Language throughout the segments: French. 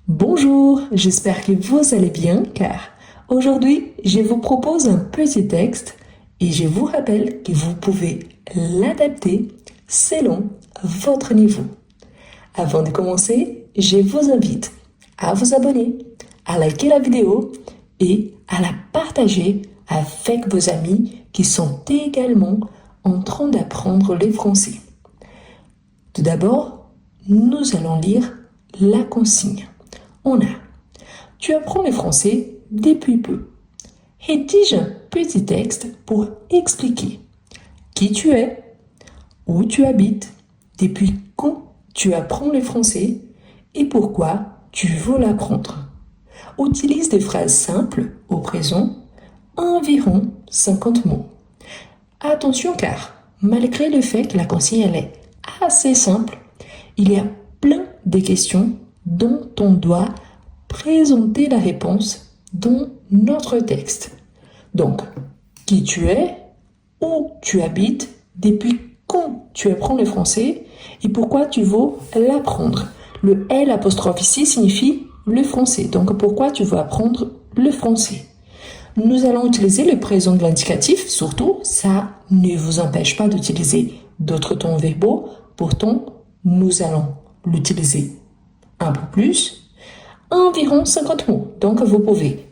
Bonjour, j'espère que vous allez bien car aujourd'hui je vous propose un petit texte et je vous rappelle que vous pouvez l'adapter selon votre niveau. Avant de commencer, je vous invite à vous abonner, à liker la vidéo et à la partager avec vos amis qui sont également en train d'apprendre le français. Tout d'abord, nous allons lire la consigne. On a tu apprends le français depuis peu. Rédige un petit texte pour expliquer qui tu es, où tu habites, depuis quand tu apprends le français et pourquoi tu veux l'apprendre. Utilise des phrases simples au présent, environ 50 mots. Attention car, malgré le fait que la consigne elle est assez simple, il y a plein de questions dont on doit présenter la réponse dans notre texte. Donc, qui tu es, où tu habites, depuis quand tu apprends le français et pourquoi tu veux l'apprendre. Le L apostrophe ici signifie le français. Donc, pourquoi tu veux apprendre le français. Nous allons utiliser le présent de l'indicatif, surtout, ça ne vous empêche pas d'utiliser d'autres temps verbaux. Pourtant, nous allons l'utiliser un peu plus, environ 50 mots. Donc, vous pouvez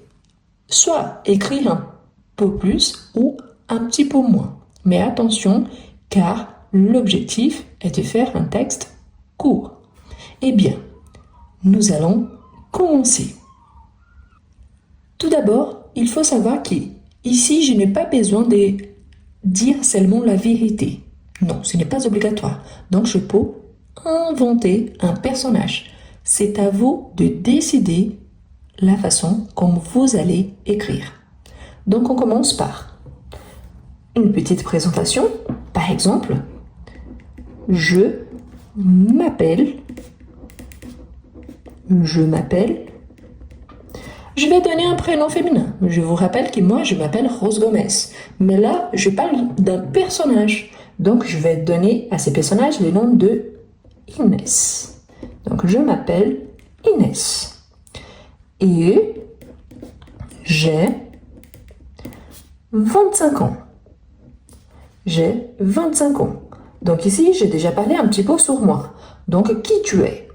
soit écrire un peu plus ou un petit peu moins. Mais attention, car l'objectif est de faire un texte court. Eh bien, nous allons commencer. Tout d'abord, il faut savoir qu'ici, je n'ai pas besoin de dire seulement la vérité. Non, ce n'est pas obligatoire. Donc, je peux inventer un personnage. C'est à vous de décider la façon comme vous allez écrire. Donc, on commence par une petite présentation. Par exemple, je m'appelle. Je vais donner un prénom féminin. Je vous rappelle que moi, je m'appelle Rose Gomez. Mais là, je parle d'un personnage. Donc, je vais donner à ce personnage le nom de Inès. Donc, je m'appelle Inès. Et j'ai 25 ans. J'ai 25 ans. Donc ici, j'ai déjà parlé un petit peu sur moi. Donc, qui tu es?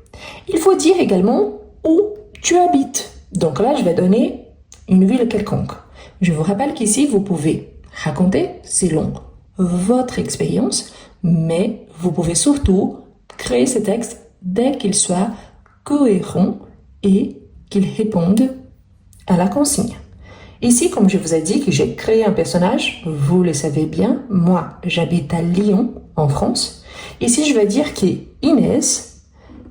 Il faut dire également où tu habites. Donc là, je vais donner une ville quelconque. Je vous rappelle qu'ici, vous pouvez raconter selon votre expérience, mais vous pouvez surtout créer ce texte dès qu'il soit cohérent et qu'il réponde à la consigne. Ici, comme je vous ai dit que j'ai créé un personnage, vous le savez bien, moi, j'habite à Lyon, en France. Ici, je vais dire que Inès,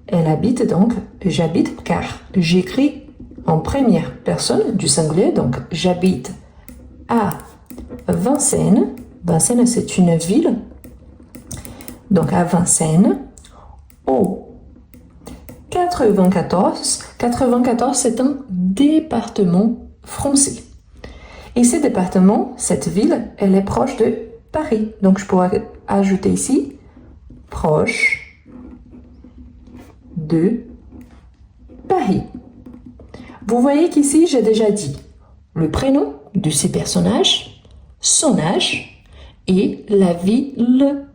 elle habite donc, j'habite car j'écris en première personne du singulier, donc j'habite à Vincennes. Vincennes, c'est une ville. Donc à Vincennes, au 94. 94, c'est un département français. Et ce département, cette ville, elle est proche de Paris. Donc je pourrais ajouter ici proche de Paris. Vous voyez qu'ici, j'ai déjà dit le prénom de ces personnages, son âge et la ville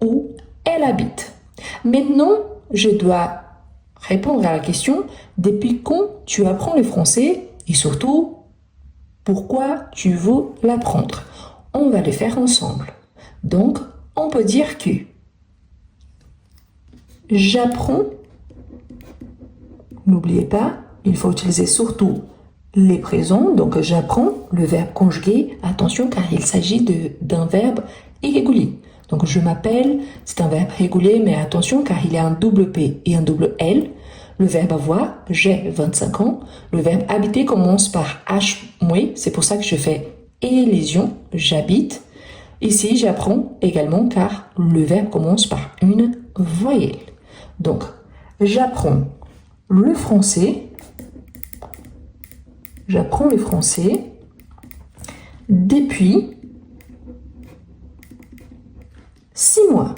où elle habite. Maintenant, je dois répondre à la question depuis quand tu apprends le français et surtout pourquoi tu veux l'apprendre. On va le faire ensemble. Donc, on peut dire que j'apprends. N'oubliez pas, il faut utiliser surtout les présents. Donc, j'apprends le verbe conjugué. Attention, car il s'agit d'un verbe irrégulier. Donc, je m'appelle, c'est un verbe régulier, mais attention, car il y a un double P et un double L. Le verbe avoir, j'ai 25 ans. Le verbe habiter commence par H, oui, c'est pour ça que je fais élésion, j'habite. Ici, j'apprends également car le verbe commence par une voyelle. Donc, j'apprends le français. J'apprends le français depuis 6 mois.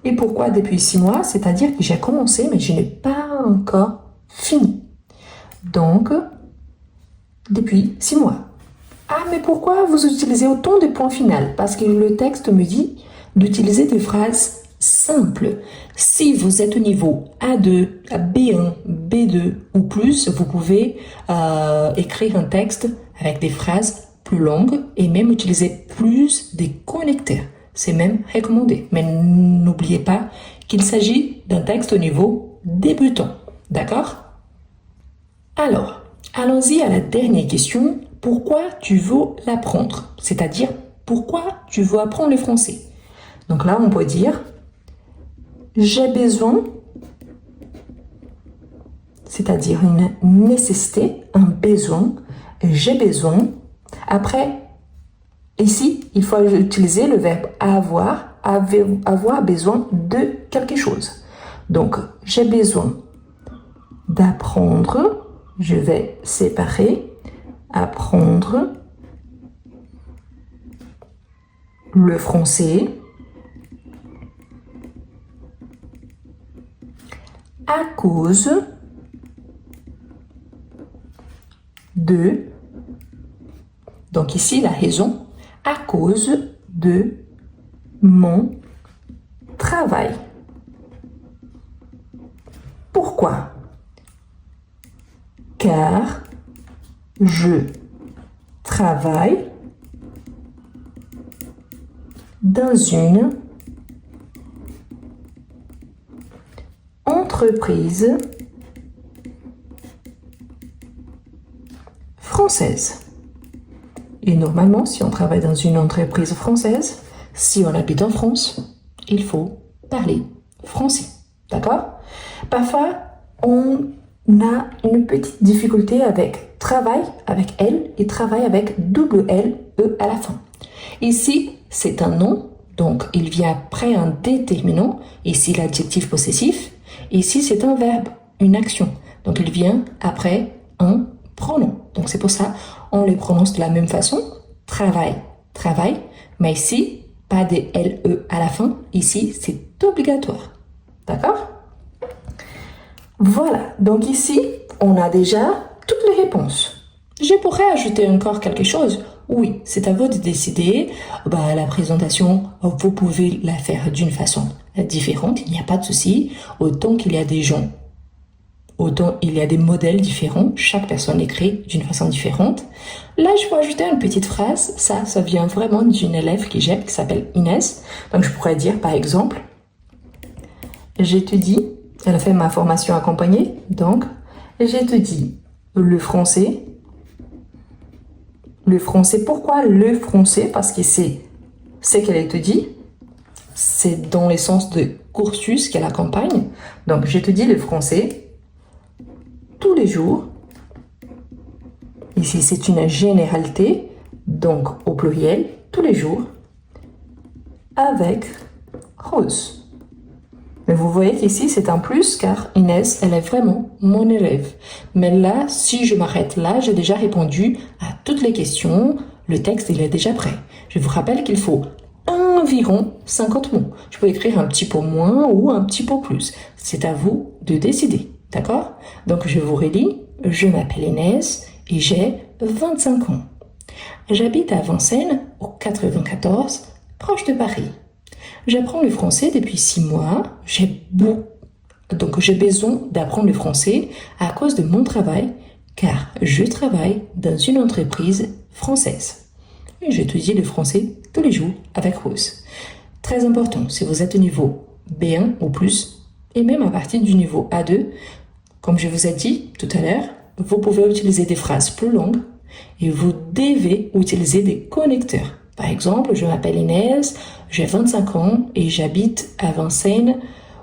Et pourquoi depuis 6 mois? C'est-à-dire que j'ai commencé, mais je n'ai pas encore fini. Donc, depuis 6 mois. Ah, mais pourquoi vous utilisez autant de points finaux? Parce que le texte me dit d'utiliser des phrases simples. Si vous êtes au niveau A2, B1, B2 ou plus, vous pouvez écrire un texte avec des phrases plus longues et même utiliser plus des connecteurs. C'est même recommandé. Mais n'oubliez pas qu'il s'agit d'un texte au niveau débutant. D'accord? Alors, allons-y à la dernière question. Pourquoi tu veux l'apprendre? C'est-à-dire, pourquoi tu veux apprendre le français? Donc là, on peut dire j'ai besoin, c'est-à-dire une nécessité, un besoin, j'ai besoin. Après, ici, il faut utiliser le verbe avoir besoin de quelque chose. Donc, j'ai besoin d'apprendre, je vais séparer, apprendre le français à cause de, donc ici la raison, à cause de mon travail. Pourquoi? Car je travaille dans une entreprise française. Et normalement, si on travaille dans une entreprise française, si on habite en France, il faut parler français. D'accord? Parfois, on a une petite difficulté avec travail avec L et travail avec double L, E à la fin. Ici, c'est un nom, donc il vient après un déterminant. Ici, l'adjectif possessif. Ici, c'est un verbe, une action. Donc, il vient après un pronom. Donc, c'est pour ça on les prononce de la même façon. Travail, travail. Mais ici, pas des LE à la fin. Ici, c'est obligatoire. D'accord? Voilà. Donc, ici, on a déjà toutes les réponses. Je pourrais ajouter encore quelque chose. Oui, c'est à vous de décider. La présentation, vous pouvez la faire d'une façon différente. Il n'y a pas de souci. Autant qu'il y a des gens, autant il y a des modèles différents. Chaque personne écrit d'une façon différente. Là, je peux ajouter une petite phrase. Ça vient vraiment d'une élève qui j'aime, qui s'appelle Inès. Donc, je pourrais dire, par exemple, j'étudie. Elle a fait ma formation accompagnée. Donc, j'étudie le français. Le français, pourquoi le français? Parce que c'est ce qu'elle étudie. C'est dans le sens de cursus qu'elle accompagne. Donc, j'étudie le français tous les jours. Ici, c'est une généralité, donc au pluriel, tous les jours, avec Rose. Mais vous voyez qu'ici, c'est un plus, car Inès, elle est vraiment mon élève. Mais là, si je m'arrête là, j'ai déjà répondu à toutes les questions. Le texte, il est déjà prêt. Je vous rappelle qu'il faut environ 50 mots. Je peux écrire un petit peu moins ou un petit peu plus. C'est à vous de décider. D'accord? Donc, je vous relis. Je m'appelle Inès et j'ai 25 ans. J'habite à Vincennes, au 94, proche de Paris. J'apprends le français depuis 6 mois. Donc, j'ai besoin d'apprendre le français à cause de mon travail, car je travaille dans une entreprise française. Et j'étudie le français tous les jours avec Rose. Très important, si vous êtes au niveau B1 ou plus, et même à partir du niveau A2, comme je vous ai dit tout à l'heure, vous pouvez utiliser des phrases plus longues et vous devez utiliser des connecteurs. Par exemple, je m'appelle Inès, j'ai 25 ans et j'habite à Vincennes,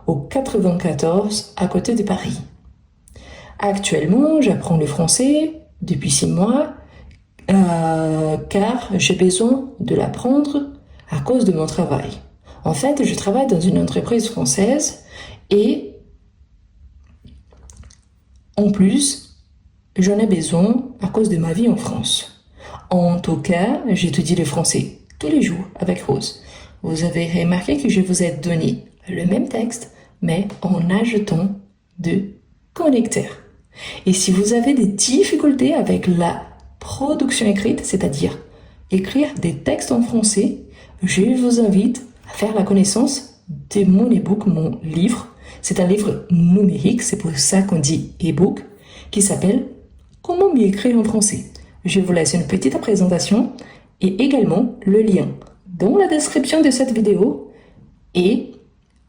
au 94, à côté de Paris. Actuellement, j'apprends le français depuis 6 mois, car j'ai besoin de l'apprendre à cause de mon travail. En fait, je travaille dans une entreprise française et en plus, j'en ai besoin à cause de ma vie en France. En tout cas, j'étudie le français tous les jours avec Rose. Vous avez remarqué que je vous ai donné le même texte, mais en ajoutant de connecteurs. Et si vous avez des difficultés avec la production écrite, c'est-à-dire écrire des textes en français, je vous invite à faire la connaissance de mon e-book, mon livre. C'est un livre numérique, c'est pour ça qu'on dit e-book, qui s'appelle Comment mieux écrire en français. Je vous laisse une petite présentation et également le lien dans la description de cette vidéo et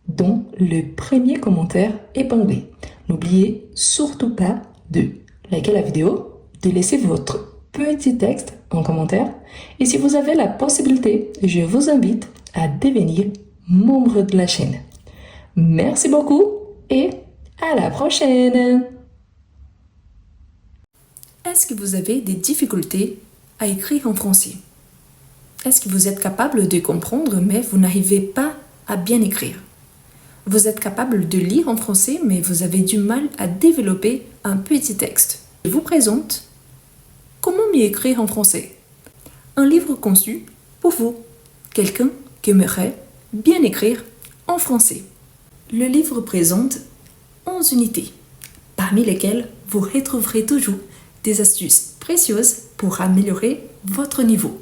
dans le premier commentaire épinglé. N'oubliez surtout pas de liker la vidéo, de laisser votre petit texte en commentaire et si vous avez la possibilité, je vous invite à devenir membre de la chaîne. Merci beaucoup et à la prochaine! Est-ce que vous avez des difficultés à écrire en français? Est-ce que vous êtes capable de comprendre mais vous n'arrivez pas à bien écrire? Vous êtes capable de lire en français mais vous avez du mal à développer un petit texte. Je vous présente Comment mieux écrire en français? Un livre conçu pour vous, quelqu'un qui aimerait bien écrire en français. Le livre présente 11 unités, parmi lesquelles vous retrouverez toujours des astuces précieuses pour améliorer votre niveau.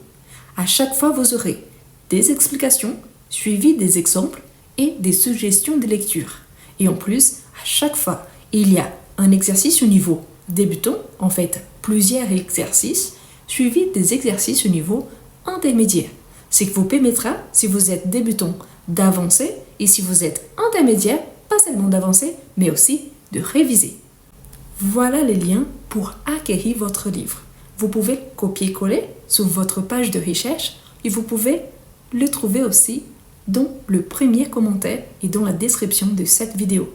À chaque fois, vous aurez des explications suivies des exemples et des suggestions de lecture. Et en plus, à chaque fois, il y a un exercice au niveau débutant, en fait plusieurs exercices, suivis des exercices au niveau intermédiaire. Ce qui vous permettra, si vous êtes débutant, d'avancer et si vous êtes intermédiaire, pas seulement d'avancer, mais aussi de réviser. Voilà les liens pour acquérir votre livre. Vous pouvez copier-coller sur votre page de recherche et vous pouvez le trouver aussi dans le premier commentaire et dans la description de cette vidéo.